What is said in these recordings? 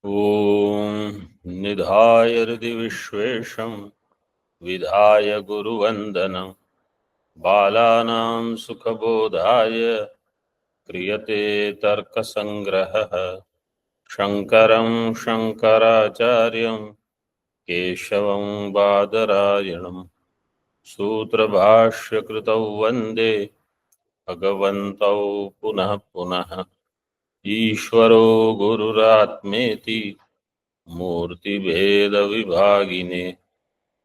ॐ निधाय हृदि विश्वेशं विधाय गुरुवन्दनं बालानां सुखबोधाय क्रियते तर्कसङ्ग्रहः शङ्करं शङ्कराचार्यं केशवं बादरायणं सूत्रभाष्यकृतौ वन्दे भगवन्तौ पुनः पुनः। ईश्वरो गुरुरात्मेति मूर्तिभेदविभागिने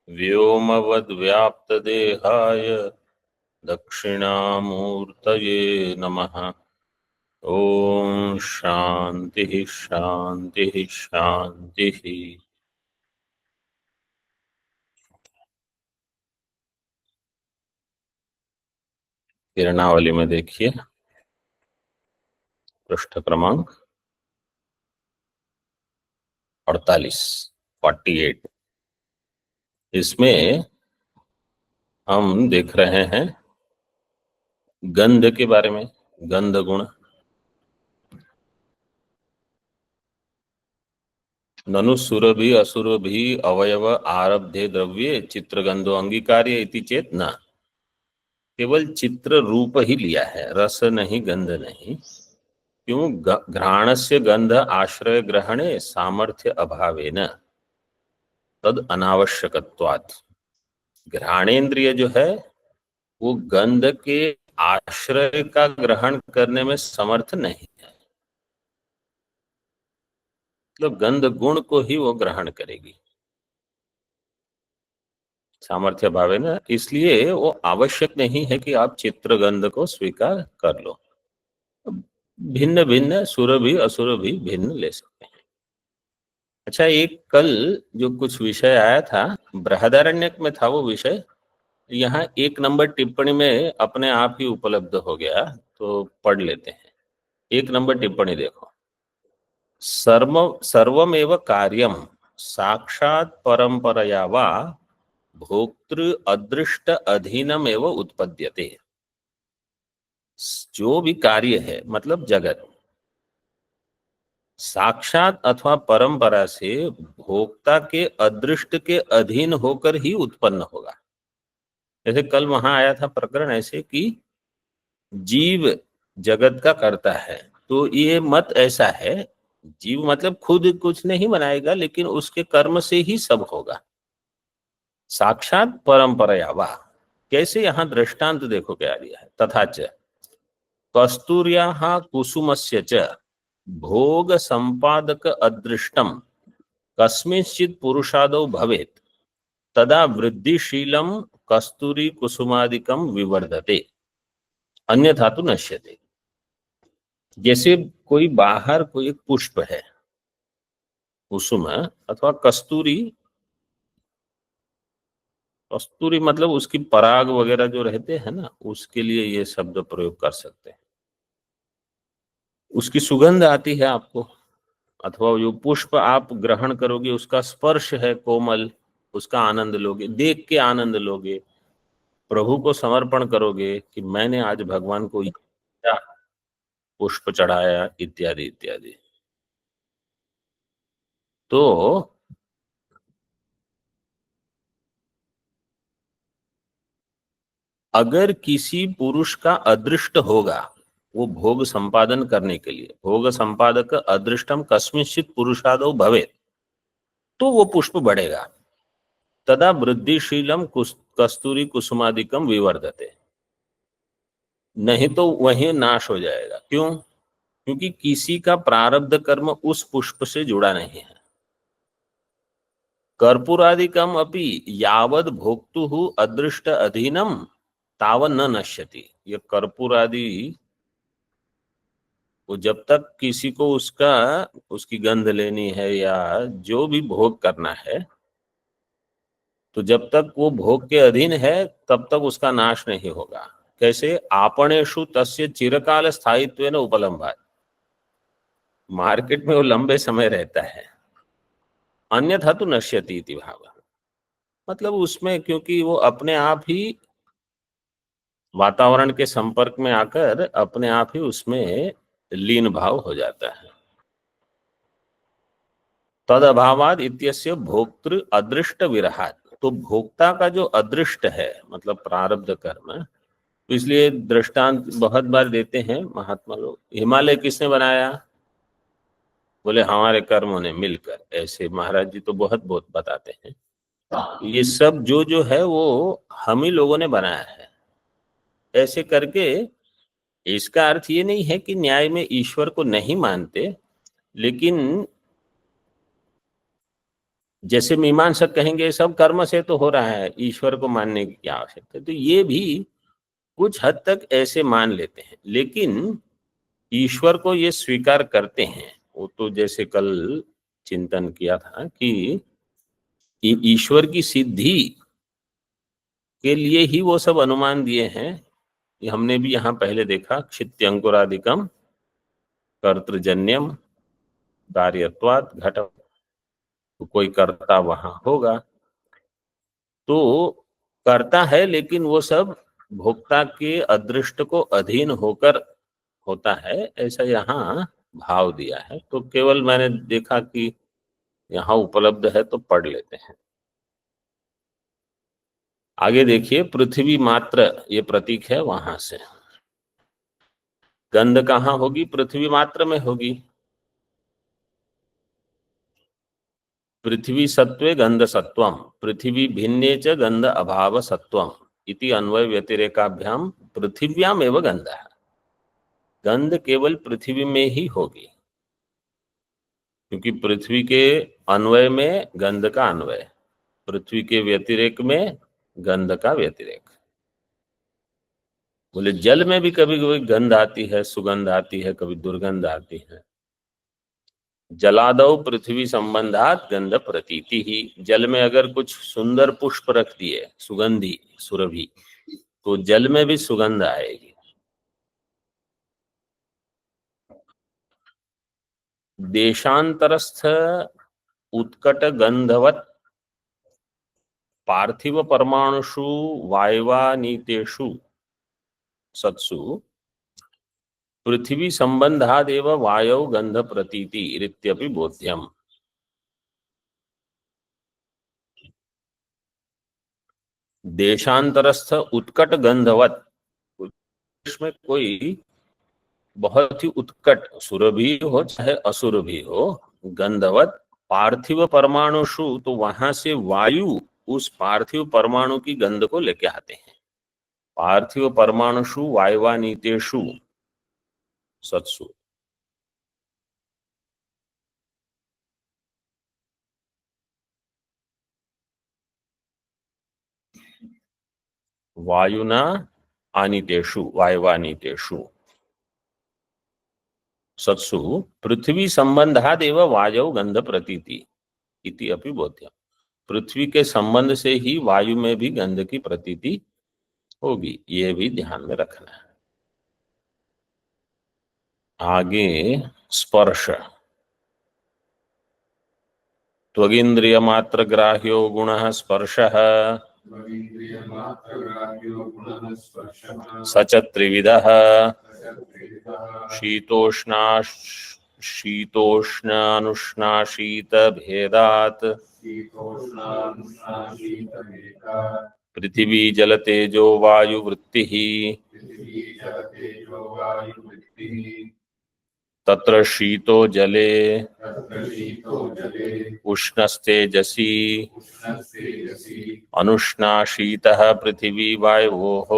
व्योमवद्व्याप्तदेहाय दक्षिणामूर्तये नमः। ओम शांति शांति शांति। किरणावली में देखिए पृष्ठ क्रमांक 48। इसमें हम देख रहे हैं गंध के बारे में, गंध गुण। ननु सुरभि असुरभि अवयव आरब्धे द्रव्ये चित्रगंधो अंगीकार्य इति चेत न। केवल चित्र रूप ही लिया है, रस नहीं, गंध नहीं। क्यों? घ्राणस्य गंध आश्रय ग्रहणे सामर्थ्य अभावेन तद अनावश्यकत्वात्। घ्राणेन्द्रिय जो है वो गंध के आश्रय का ग्रहण करने में समर्थ नहीं है, मतलब गंध गुण को ही वो ग्रहण करेगी सामर्थ्य भावे न। इसलिए वो आवश्यक नहीं है कि आप चित्र गंध को स्वीकार कर लो। भिन्न भिन्न सुर भी असुर भी भिन्न ले सकते हैं। अच्छा, एक कल जो कुछ विषय आया था बृहदारण्यक में था वो विषय, यहाँ 1 नंबर टिप्पणी में अपने आप ही उपलब्ध हो गया, तो पढ़ लेते हैं। 1 नंबर टिप्पणी देखो। सर्वमेव कार्यम साक्षात परंपरया वा भोक्तृ अदृष्ट अधीनम एवं उत्पद्यते। जो भी कार्य है मतलब जगत, साक्षात अथवा परंपरा से भोक्ता के अदृष्ट के अधीन होकर ही उत्पन्न होगा। जैसे कल वहां आया था प्रकरण ऐसे कि जीव जगत का करता है, तो ये मत ऐसा है, जीव मतलब खुद कुछ नहीं बनाएगा लेकिन उसके कर्म से ही सब होगा। साक्षात परंपराया वाह। कैसे? यहां दृष्टांत देखो क्या दिया है। तथा च कस्तूर्याः कुसुमस्य च भोग संपादक अदृष्टम कस्मिंश्चित् पुरुषादौ भवेत् तदा वृद्धिशीलम कस्तूरी कुसुमादिकम विवर्धते अन्यथा तो नश्यते। जैसे कोई बाहर कोई एक पुष्प है, कुसुम अथवा कस्तूरी, कस्तूरी मतलब उसकी पराग वगैरह जो रहते हैं ना, उसके लिए ये शब्द प्रयोग कर सकते हैं। उसकी सुगंध आती है आपको, अथवा जो पुष्प आप ग्रहण करोगे उसका स्पर्श है कोमल, उसका आनंद लोगे, देख के आनंद लोगे, प्रभु को समर्पण करोगे कि मैंने आज भगवान को पुष्प चढ़ाया इत्यादि इत्यादि। तो अगर किसी पुरुष का अदृष्ट होगा वो भोग संपादन करने के लिए, भोग संपादक अदृष्टम कस्मिंश्चित् पुरुषादौ भवेत्, तो वो पुष्प बढ़ेगा। तदा वृद्धिशीलम कस्तूरी कुसुमादिकम विवर्धते। नहीं तो वही नाश हो जाएगा। क्यों? क्योंकि किसी का प्रारब्ध कर्म उस पुष्प से जुड़ा नहीं है। कर्पूरादिकम अपि यावद भोक्तु अदृष्ट अधीनम तावन न नश्यति। ये कर्पूर आदि वो जब तक किसी को उसकी गंध लेनी है या जो भी भोग करना है, तो जब तक वो भोग के अधीन है तब तक उसका नाश नहीं होगा। कैसे? आपणेषु तस्य चिरकाल स्थायित्वेन उपलम्भात्। मार्केट में वो लंबे समय रहता है। अन्यथा तो नश्यति इति भाव, मतलब उसमें क्योंकि वो अपने आप ही वातावरण के संपर्क में आकर अपने आप ही उसमें लीन भाव हो जाता है। तद अभावाद इत्यस्य भोक्तृ अदृष्ट विरहात। तो भोक्ता का जो अदृष्ट है मतलब प्रारब्ध कर्म, तो इसलिए दृष्टांत बहुत बार देते हैं महात्मा लोग। हिमालय किसने बनाया? बोले हमारे कर्मों ने मिलकर। ऐसे महाराज जी तो बहुत बहुत बताते हैं। ये सब जो है वो हम ही लोगों ने बनाया है। ऐसे करके इसका अर्थ ये नहीं है कि न्याय में ईश्वर को नहीं मानते, लेकिन जैसे मीमांसक कहेंगे सब कर्म से तो हो रहा है, ईश्वर को मानने की क्या आवश्यकता है, तो ये भी कुछ हद तक ऐसे मान लेते हैं, लेकिन ईश्वर को ये स्वीकार करते हैं। वो तो जैसे कल चिंतन किया था कि ईश्वर की सिद्धि के लिए ही वो सब अनुमान दिए हैं। ये हमने भी यहाँ पहले देखा, क्षित्यंकुरादिकम कर्तृजन्यम कार्यत्वात् घट, तो कोई कर्ता वहां होगा, तो करता है, लेकिन वो सब भोक्ता के अदृष्ट को अधीन होकर होता है, ऐसा यहाँ भाव दिया है। तो केवल मैंने देखा कि यहाँ उपलब्ध है तो पढ़ लेते हैं। आगे देखिए, पृथ्वी मात्र ये प्रतीक है, वहां से गंध कहाँ होगी? पृथ्वी मात्र में होगी। पृथ्वी सत्वे गंध सत्वम, पृथ्वी भिन्ने च गंध अभाव सत्वम इति अन्वय व्यतिरेकाभ्याम पृथिव्याम एवं गंध। गंध केवल पृथ्वी में ही होगी, क्योंकि पृथ्वी के अन्वय में गंध का अन्वय, पृथ्वी के व्यतिरेक में गंध का व्यतिरेक। बोले जल में भी कभी कभी गंध आती है, सुगंध आती है, कभी दुर्गंध आती है। जलादौ पृथ्वी संबंधात गंध प्रतीति ही, जल में अगर कुछ सुंदर पुष्प रख दिए सुगंधी सुरभि, तो जल में भी सुगंध आएगी। देशांतरस्थ उत्कट गंधवत पार्थिव परमाणुषु वायवानीतेषु सत्सु पृथ्वी संबंधादेव वायौ गंध प्रतीति इत्यपि बोध्यम। देशांतरस्थ उत्कट गंधवत, इसमें कोई बहुत ही उत्कट सुर भी हो चाहे असुर भी हो, गंधवत पार्थिव परमाणुषु, तो वहां से वायु उस पार्थिव परमाणु की गंध को लेके आते हैं। पार्थिव परमाणुषु वायवानीतेषु सत्सु, वायुना आनीतेषु वायवानीतेषु सत्सु पृथ्वी संबंधादेव वायौ गंध प्रतीति इति अपि बोध्यम। पृथ्वी के संबंध से ही वायु में भी गंध की प्रतीति होगी, ये भी ध्यान में रखना है। आगे स्पर्श, त्वगिंद्रिय मात्र ग्राह्यो गुणः स्पर्शः स च त्रिविधः शीतोष्णा शीतोष्णानुष्णाशीत भेदात् पृथ्वी जल तेजो वायु वृत्तिः तत्र शीतो जले उष्णस्तेजसी अनुष्णाशीतः पृथ्वी वायोः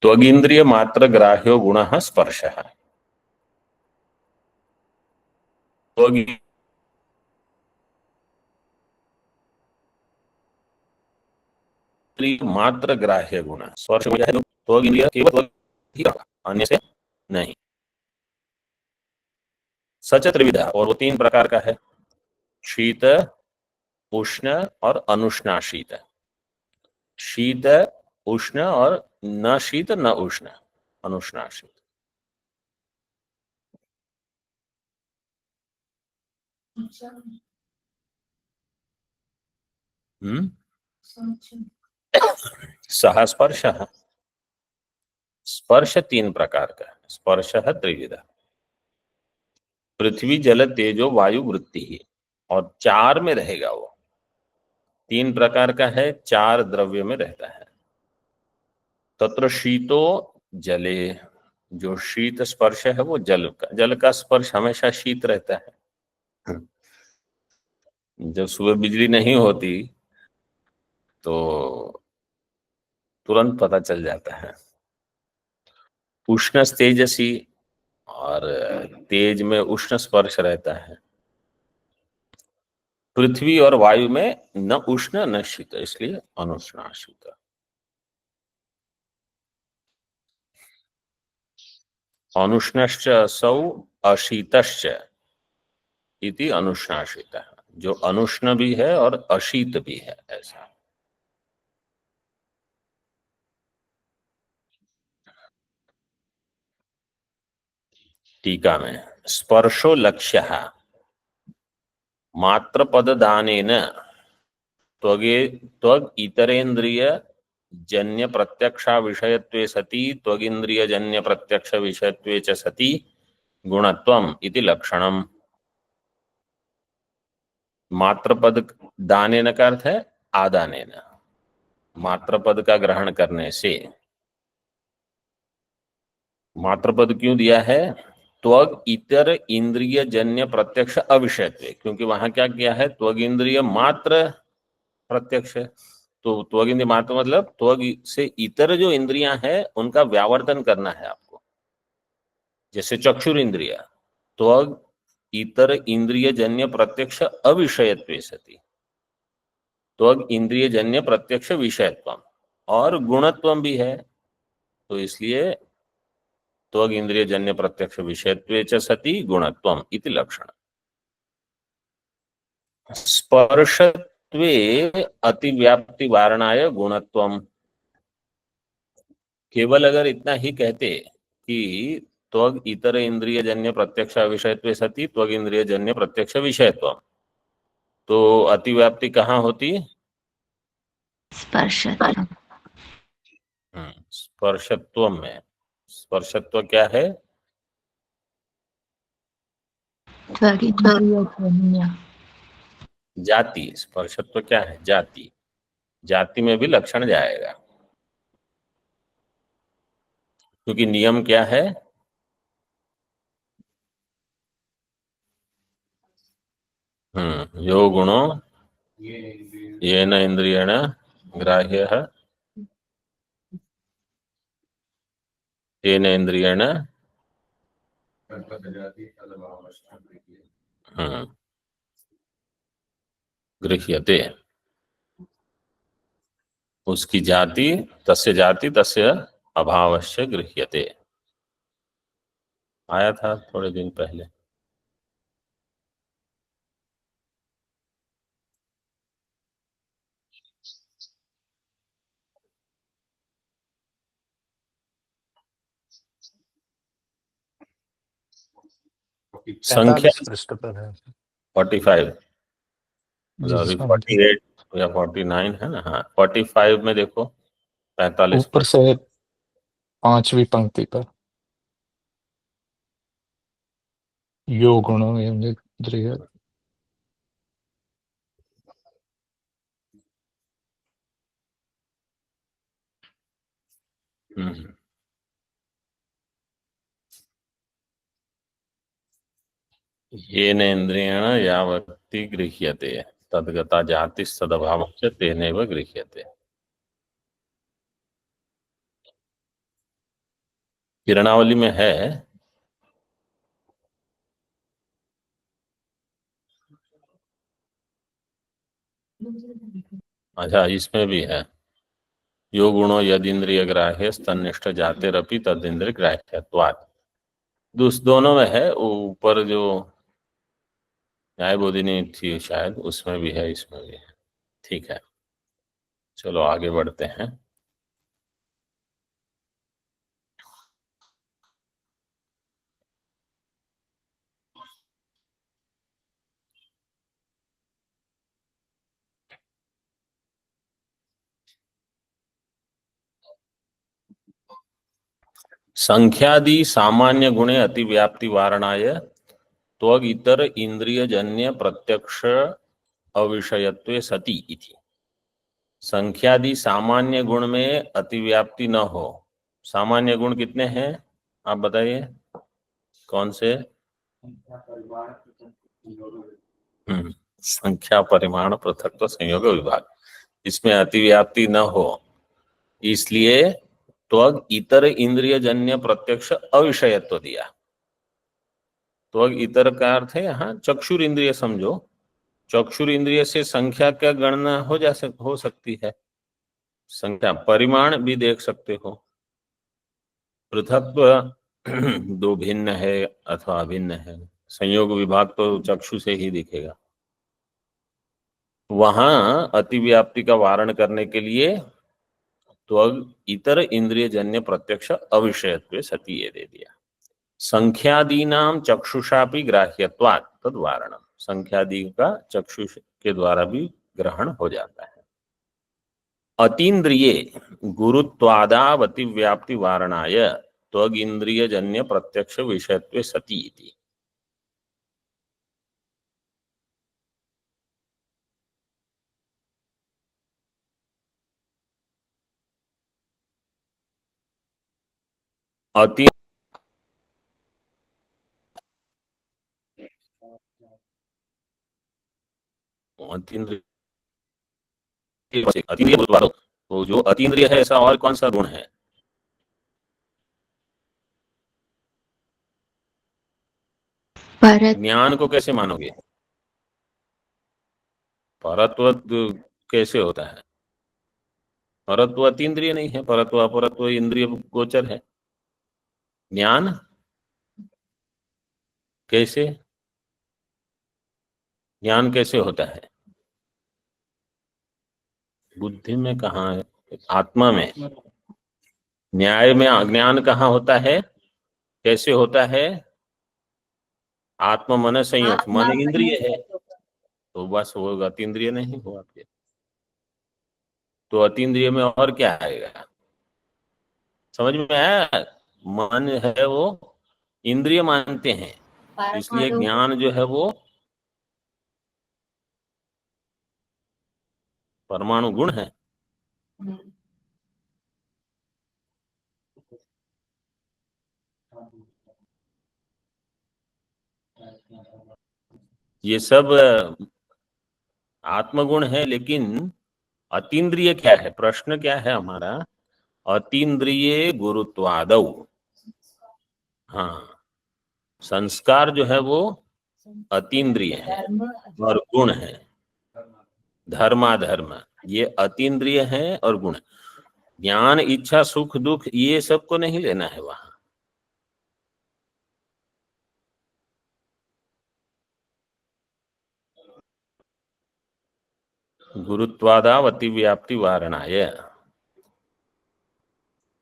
त्वगिंद्रिय मात्र ग्राह्यो गुणः स्पर्शः। मात्र ग्राह्य गुण स्पर्श हो जाए तो इंद्रिय केवल ही रहा, अन्य से नहीं। सच त्रिविधा, और वो तीन प्रकार का है, शीत उष्ण और अनुष्णाशीत। शीत उष्ण और न शीत न उष्ण, अनुष्णाशीत। हम्म। सह स्पर्श, स्पर्श तीन प्रकार का, स्पर्श त्रिविध, पृथ्वी जल तेजो वायु वृत्ति ही, और चार में रहेगा वो। तीन प्रकार का है, चार द्रव्य में रहता है। तत्र शीतो जले, जो शीत स्पर्श है वो जल का, जल का स्पर्श हमेशा शीत रहता है। जब सुबह बिजली नहीं होती तो तुरंत पता चल जाता है। उष्ण तेजसी, और तेज में उष्ण स्पर्श रहता है। पृथ्वी और वायु में न उष्ण न शीत, इसलिए अनुष्णाशीत। अनुष्णश्च असौ अशीतश्च इति अनुष्णाशीत, जो अनुष्ण भी है और अशीत भी है, ऐसा। टीका में, स्पर्शो लक्ष्य मात्र पद दानेन त्वगे त्वग इतरेन्द्रिय जन्य प्रत्यक्षा विषयत्वे सति त्वगिंद्रिय जन्य प्रत्यक्ष विषयत्वे च सति गुणत्वम इति लक्षणम। मात्र पद दानेन का अर्थ है आदानेन, मात्र पद का ग्रहण करने से। मात्र पद क्यों दिया है? त्वग इतर इंद्रिय जन्य प्रत्यक्ष अविषयत्वे, क्योंकि वहां क्या किया है, त्वग इंद्रिय मात्र प्रत्यक्ष है। तो त्वग इंद्रिय मात्र मतलब त्वग से इतर जो इंद्रियां हैं उनका व्यावर्तन करना है आपको। जैसे चक्षुर इंद्रिय, त्वग इतर इंद्रिय जन्य प्रत्यक्ष अविषयत्वे सति, त्वग इंद्रिय जन्य प्रत्यक्ष विषयत्वम, और गुणत्वम भी है, तो इसलिए त्वग इंद्रिय जन्य प्रत्यक्ष विषयत्वे च सति गुणत्वम इति लक्षण। स्पर्शत्वे अतिव्याप्ति वारणाय गुणत्वम, केवल अगर इतना ही कहते कि त्वग इतर इंद्रिय जन्य प्रत्यक्ष विषयत्व सती त्वग इंद्रिय जन्य प्रत्यक्ष विषयत्व, तो अतिव्याप्ति कहाँ होती? स्पर्शत्व। स्पर्शत्व में। स्पर्शत्व क्या है? जाति। स्पर्शत्व क्या है? जाति। जाति में भी लक्षण जाएगा, क्योंकि नियम क्या है? यो गुणो येन इंद्रियेण ग्राह्यः तेन इंद्रियेण गृह्यते। उसकी जाति, तस्य जाति तस्य अभावश्य गृह्यते, आया था थोड़े दिन पहले। संख्या 45 पृष्ठ पर है। 45, जी मतलब अभी हाँ जी। 48 या 49 है ना। हाँ, 45 में देखो, 45 ऊपर पर। से 5वीं पंक्ति पर, यो गुणो इंद्रिय। येन इंद्रियेण यावत्ति गृह्यते तद्गता जातिस्तदभावश्च तेनैव गृह्यते। किरणावली में है। अच्छा, इसमें भी है, यो गुणो यदिंद्रिय ग्राह्य तन्निष्ठ जातिरपि तदिंद्रिय ग्राह्यत्वात्। दोनों में है, ऊपर जो न्याय बोधिनी थी शायद उसमें भी है, इसमें भी है। ठीक है। चलो आगे बढ़ते हैं। संख्यादि सामान्य गुणे अतिव्याप्ति वारणाय त्वग इतर इंद्रियजन्य प्रत्यक्ष अविषयत्वे सति इति। संख्यादि सामान्य गुण में अतिव्याप्ति न हो। सामान्य गुण कितने हैं आप बताइए, कौन से? संख्या परिमाण पृथक्त्व संयोग विभाग, इसमें अतिव्याप्ति न हो, इसलिए त्वग इतर इंद्रिय जन्य प्रत्यक्ष अविषयत्व दिया। त्वग इतर का अर्थ है यहाँ चक्षुर इंद्रिय समझो। चक्षुर इंद्रिय से संख्या का गणना हो सकती है, संख्या परिमाण भी देख सकते हो। पृथक्त्व दो भिन्न है अथवा अभिन्न है, संयोग विभाग तो चक्षु से ही दिखेगा। वहां अतिव्याप्ति का वारण करने के लिए त्वग इतर इंद्रिय जन्य प्रत्यक्ष अविषयत्वे सति ये दे दिया। संख्यादीनाम चक्षुषापि ग्राह्यत्वात् तद वारणम, संख्यादि का चक्षुष के द्वारा भी ग्रहण हो जाता है। अतीन्द्रिये गुरुत्वादावतिव्याप्ति वारणाय त्वग इंद्रिय जन्य प्रत्यक्ष विषयत्वे सति इति। अति अतीन्द्रिय तो जो अतीन्द्रिय है ऐसा और कौन सा गुण है? ज्ञान को कैसे मानोगे? परत्व कैसे होता है? परत्व अतीन्द्रिय नहीं है, परत्व अपरत्व इंद्रिय गोचर है। ज्ञान कैसे, ज्ञान कैसे होता है? बुद्धि में कहाँ है? आत्मा में। न्याय में ज्ञान कहाँ होता है, कैसे होता है? आत्मा मन संयोग, मन इंद्रिय है, तो बस वो अतीन्द्रिय नहीं हो आपके। तो अतीन्द्रिय में और क्या आएगा? समझ में आया? मन है वो इंद्रिय मानते हैं, इसलिए ज्ञान जो है वो परमाणु गुण है। ये सब आत्मगुण है, लेकिन अतीन्द्रिय क्या है? प्रश्न क्या है हमारा? अतीन्द्रिय गुरुत्वादौ। हाँ, संस्कार जो है वो अतीन्द्रिय है और गुण है। धर्माधर्म ये अतीन्द्रिय है और गुण। ज्ञान, इच्छा, सुख, दुख ये सबको नहीं लेना है वहां। गुरुत्वादावति व्याप्ति वारणाय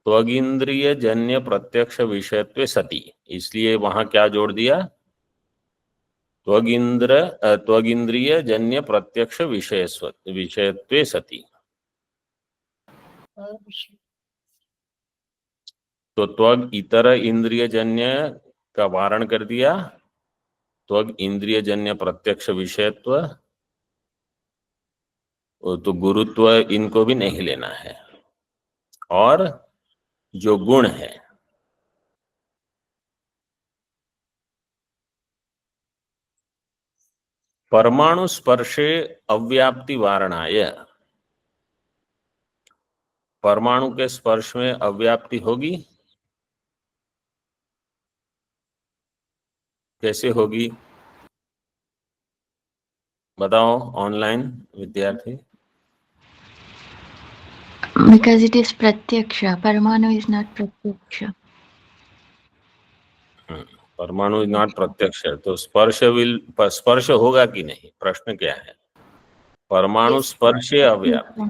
त्वगिंद्रिय जन्य प्रत्यक्ष विषयत्वे सति, इसलिए वहां क्या जोड़ दिया? त्वगिंद्रिय जन्य प्रत्यक्ष विषयत्वे सति। तो त्वग इतर इंद्रिय जन्य का वारण कर दिया, त्वग इंद्रिय जन्य प्रत्यक्ष विषयत्व, तो गुरुत्व इनको भी नहीं लेना है। और जो गुण है, परमाणु स्पर्शे अव्याप्ति वारणाय, परमाणु के स्पर्श में अव्याप्ति होगी। कैसे होगी बताओ ऑनलाइन विद्यार्थी? Because it is pratyaksha, Paramanu is not pratyaksha. परमाणु इज नॉट प्रत्यक्ष, तो स्पर्श होगा कि नहीं? प्रश्न क्या है? परमाणु स्पर्श अव्याप्ति,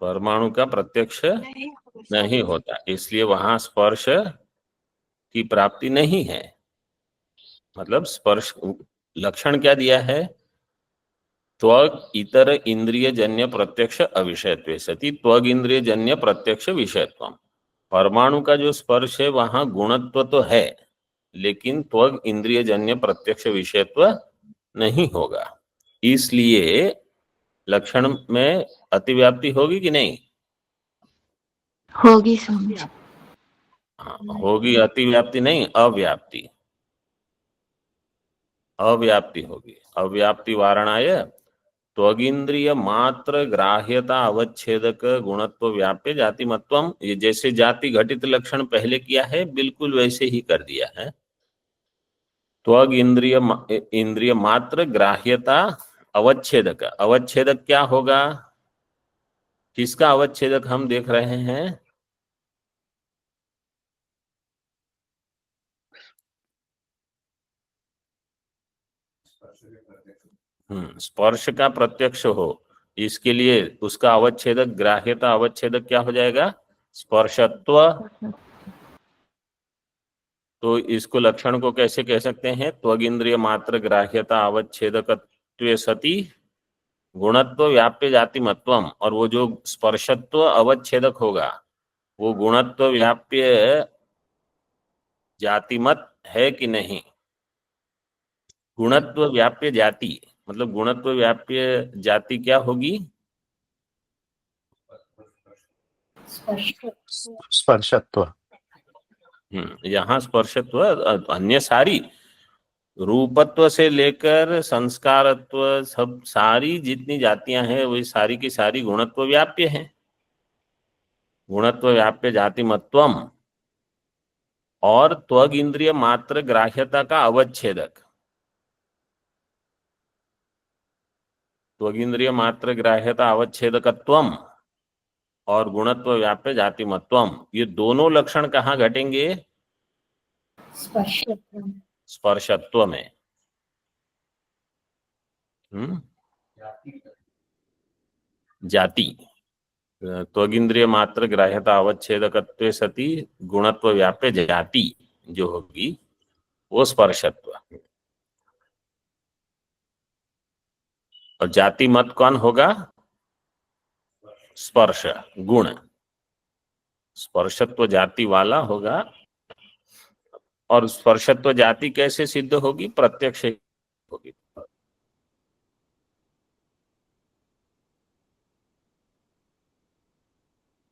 परमाणु का प्रत्यक्ष नहीं होता, इसलिए वहां स्पर्श की प्राप्ति नहीं है। मतलब स्पर्श लक्षण क्या दिया है? त्वग इतर इंद्रिय जन्य प्रत्यक्ष अविषयत्वे सति त्वग इंद्रिय जन्य प्रत्यक्ष विषयत्व। परमाणु का जो स्पर्श है वहां गुणत्व तो है, लेकिन त्वग इंद्रिय जन्य प्रत्यक्ष विषयत्व नहीं होगा। इसलिए लक्षण में अतिव्याप्ति होगी कि नहीं? होगी स्वामी जी। हाँ, होगी। अतिव्याप्ति नहीं, अव्याप्ति। अव्याप्ति होगी। अव्याप्ति वारणाय त्वगिंद्रिय मात्र ग्राह्यता अवच्छेदक गुणत्व व्याप्य जाति मत्वम। ये जैसे जाति घटित लक्षण पहले किया है बिल्कुल वैसे ही कर दिया है। त्वग इंद्रिय मात्र ग्राह्यता अवच्छेदक। अवच्छेदक क्या होगा? किसका अवच्छेदक हम देख रहे हैं? स्पर्श का प्रत्यक्ष हो, इसके लिए उसका अवच्छेदक ग्राह्यता अवच्छेदक क्या हो जाएगा? स्पर्शत्व। तो इसको लक्षण को कैसे कह सकते हैं? त्वगिंद्रिय मात्र ग्राह्यता अवच्छेदकत्वे सति गुणत्व व्याप्य जाति मत्वम। और वो जो स्पर्शत्व अवच्छेदक होगा वो गुणत्व व्याप्य जातिमत है कि नहीं? गुणत्व व्याप्य जाति मतलब गुणत्व व्याप्य जाति क्या होगी? स्पर्शत्व। यहाँ स्पर्शत्व अन्य सारी रूपत्व से लेकर संस्कारत्व सब सारी जितनी जातियां हैं वही सारी की सारी गुणत्व व्याप्य हैं। गुणत्व व्याप्य जाति मत्वम और त्वग इंद्रिय मात्र ग्राह्यता का अवच्छेदक। त्वग इंद्रिय मात्र ग्राह्यता अवच्छेदकत्वम और गुणत्व व्याप्य जाति मत्वम, ये दोनों लक्षण कहाँ घटेंगे? स्पर्शत्व में। जाति त्वगिंद्रिय मात्र ग्राह्यता अवच्छेदकत्वे सति गुणत्व व्याप्य जाति जो होगी वो स्पर्शत्व। और जाति मत कौन होगा? स्पर्श गुण। स्पर्शत्व जाति वाला होगा। और स्पर्शत्व जाति कैसे सिद्ध होगी? प्रत्यक्ष होगी।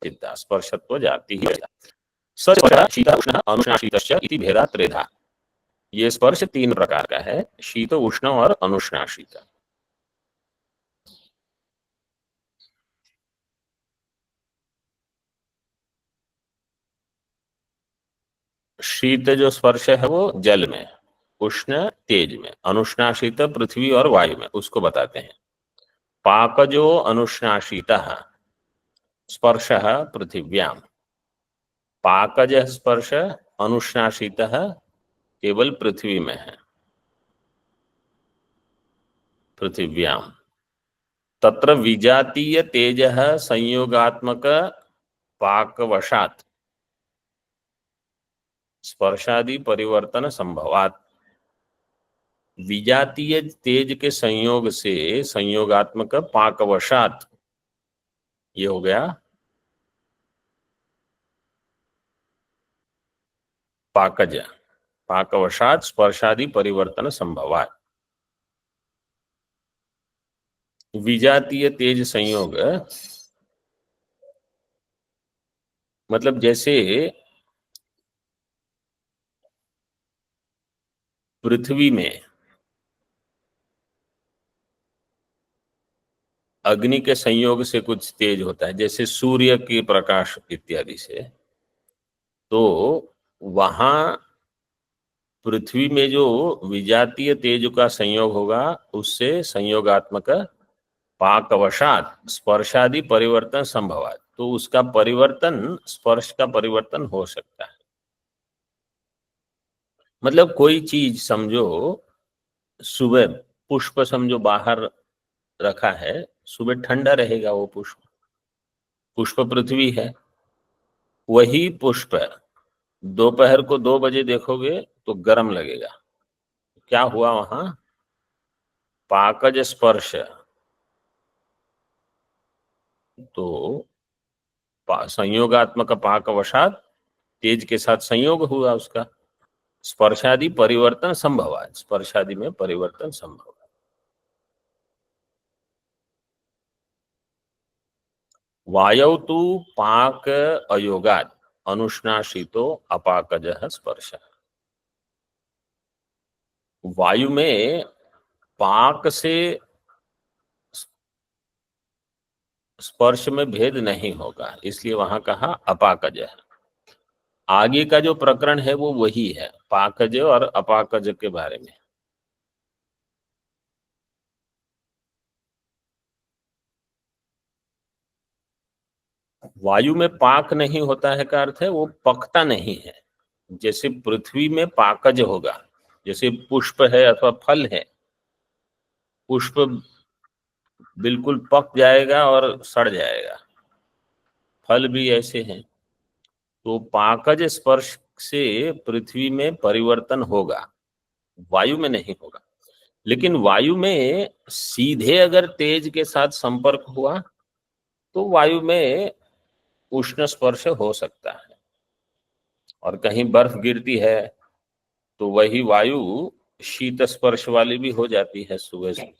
स्पर्शत्व जाति ही शीत उष्ण अनुष्णाशीत इति भेदा त्रेधा। ये स्पर्श तीन प्रकार का है, शीत उष्ण और अनुष्णाशीत। शीत जो स्पर्श है वो जल में, उष्ण तेज में, अनुष्णाशीत पृथ्वी और वायु में, उसको बताते हैं। पाकजो अनुष्णाशीतः स्पर्शः पृथिव्याम। पाकज स्पर्श अनुष्णाशीतः केवल पृथ्वी में है, पृथिव्याम। तत्र विजातीय तेजः संयोगात्मक पाकवशात् स्पर्शादि परिवर्तन संभवात। विजातीय तेज के संयोग से संयोगात्मक पाकवशात, ये हो गया पाकज। पाकवशात स्पर्शादि परिवर्तन संभवात। विजातीय तेज संयोग मतलब जैसे पृथ्वी में अग्नि के संयोग से कुछ तेज होता है, जैसे सूर्य के प्रकाश इत्यादि से, तो वहां पृथ्वी में जो विजातीय तेज का संयोग होगा उससे संयोगात्मक पाकवशात स्पर्शादि परिवर्तन संभवात। तो उसका परिवर्तन, स्पर्श का परिवर्तन हो सकता है। मतलब कोई चीज समझो, सुबह पुष्प समझो बाहर रखा है, सुबह ठंडा रहेगा वो पुष्प, पुष्प पृथ्वी है, वही पुष्प दोपहर को 2 बजे देखोगे तो गर्म लगेगा। क्या हुआ वहां? पाकज स्पर्श। तो संयोगात्मक पाकवशात तेज के साथ संयोग हुआ उसका, स्पर्शादि परिवर्तन संभव है, स्पर्शादि में परिवर्तन संभव है। वायौ तु पाक अयोगात अनुष्णाशितो अपाकजः स्पर्श। वायु में पाक से स्पर्श में भेद नहीं होगा, इसलिए वहां कहा अपाकज है। आगे का जो प्रकरण है वो वही है, पाकज और अपाकज के बारे में। वायु में पाक नहीं होता है का अर्थ है वो पकता नहीं है। जैसे पृथ्वी में पाकज होगा, जैसे पुष्प है अथवा फल है, पुष्प बिल्कुल पक जाएगा और सड़ जाएगा, फल भी ऐसे हैं। तो पाकज स्पर्श से पृथ्वी में परिवर्तन होगा, वायु में नहीं होगा। लेकिन वायु में सीधे अगर तेज के साथ संपर्क हुआ तो वायु में उष्ण स्पर्श हो सकता है, और कहीं बर्फ गिरती है तो वही वायु शीत स्पर्श वाली भी हो जाती है सुबह से।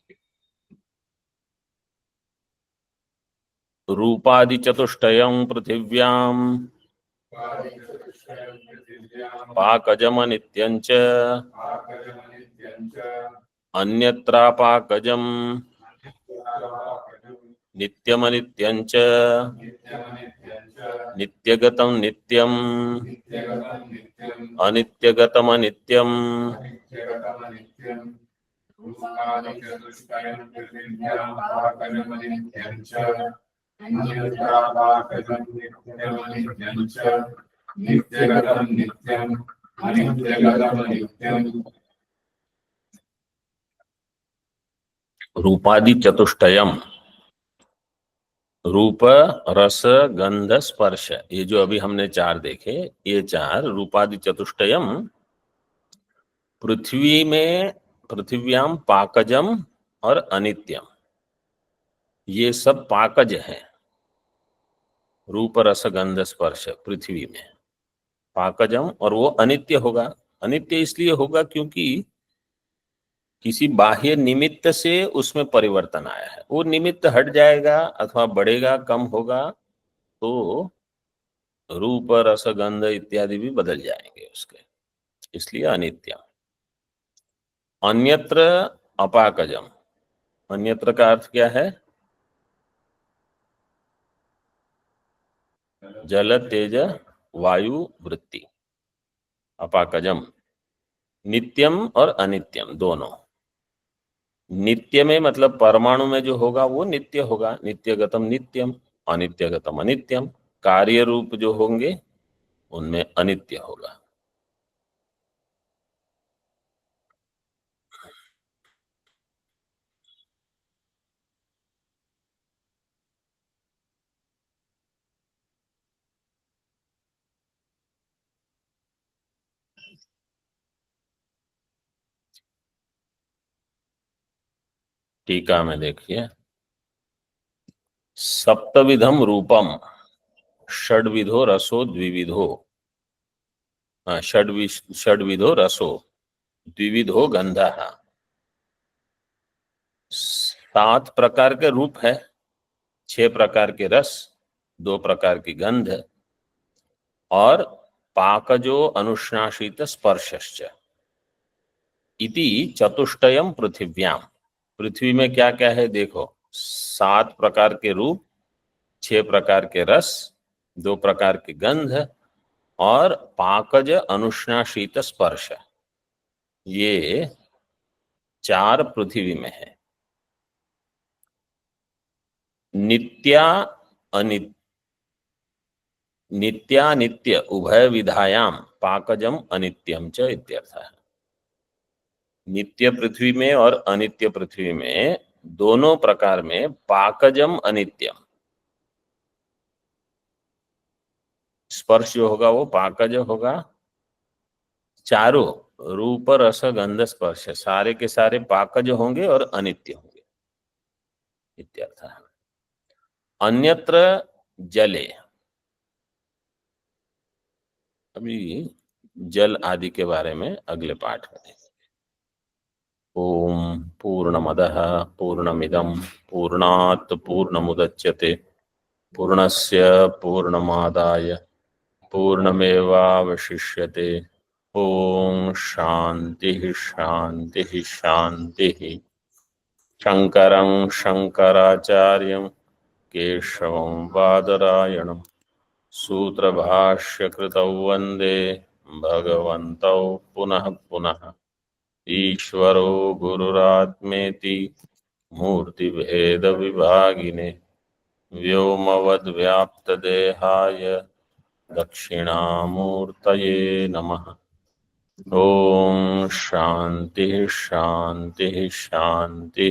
रूपादि चतुष्टयं पृथिव्याम पाकजम नित्यंच अन्यत्रापाकजम नित्यमनित्यंच नित्यगतं नित्यम अनित्यगतमनित्यम रूपादि चतुष्टयम, रूप रस गंध स्पर्श, ये जो अभी हमने 4 देखे, ये 4 रूपादि चतुष्टयम पृथ्वी में, पृथिव्याम पाकजम और अनित्यम, ये सब पाकज हैं। रूप रस गंध स्पर्श पृथ्वी में पाकजम, और वो अनित्य होगा। अनित्य इसलिए होगा क्योंकि किसी बाह्य निमित्त से उसमें परिवर्तन आया है। वो निमित्त हट जाएगा अथवा बढ़ेगा, कम होगा, तो रूप रस गंध इत्यादि भी बदल जाएंगे उसके, इसलिए अनित्य। अन्यत्र अपाकजम, अन्यत्र का अर्थ क्या है? जल तेज वायु वृत्ति। अपाकजम नित्यम और अनित्यम दोनों। नित्य में मतलब परमाणु में जो होगा वो नित्य होगा, नित्यगतम नित्यम, अनित्यगतम अनित्यम। कार्य रूप जो होंगे उनमें अनित्य होगा। टीका में देखिए, सप्तविधम रूपम षड्विधो रसो द्विविधो, षड्विधो रसो द्विविधो गंधः। 7 प्रकार के रूप है, 6 प्रकार के रस, 2 प्रकार की गंध, और पाकजो अनुष्णाशित स्पर्शश्च इति चतुष्टयम पृथिव्याम। पृथ्वी में क्या क्या है देखो, 7 प्रकार के रूप, 6 प्रकार के रस, 2 प्रकार की गंध, और पाकज अनुष्णाशीत स्पर्श, ये 4 पृथ्वी में है। नित्या अनित्य, नित्यानित्य उभय विधायाम पाकजम अनित्यम च इत्यर्थ है। नित्य पृथ्वी में और अनित्य पृथ्वी में दोनों प्रकार में पाकजम अनित्यम, स्पर्श जो होगा वो पाकज होगा। चारों रूप रस गंध स्पर्श सारे के सारे पाकज होंगे और अनित्य होंगे इत्यर्थ। अन्यत्र जले, अभी जल आदि के बारे में अगले पाठ में देखेंगे। ओम पूर्णमदः पूर्णमिदं पूर्णात् पूर्णमुदच्यते पूर्णस्य पूर्णमादाय पूर्णमेवावशिष्यते। ओम शांति शांति शांति। शंकरं शंकराचार्यं केशवं बादरायणं सूत्रभाष्यकृतौ वन्दे भगवन्तौ पुनः पुनः। ईश्वरो गुरुरात्मेति मूर्तिभेदविभागिने व्योमवद्व्याप्तदेहाय दक्षिणामूर्तये नमः। ओम शांति शांति शांति।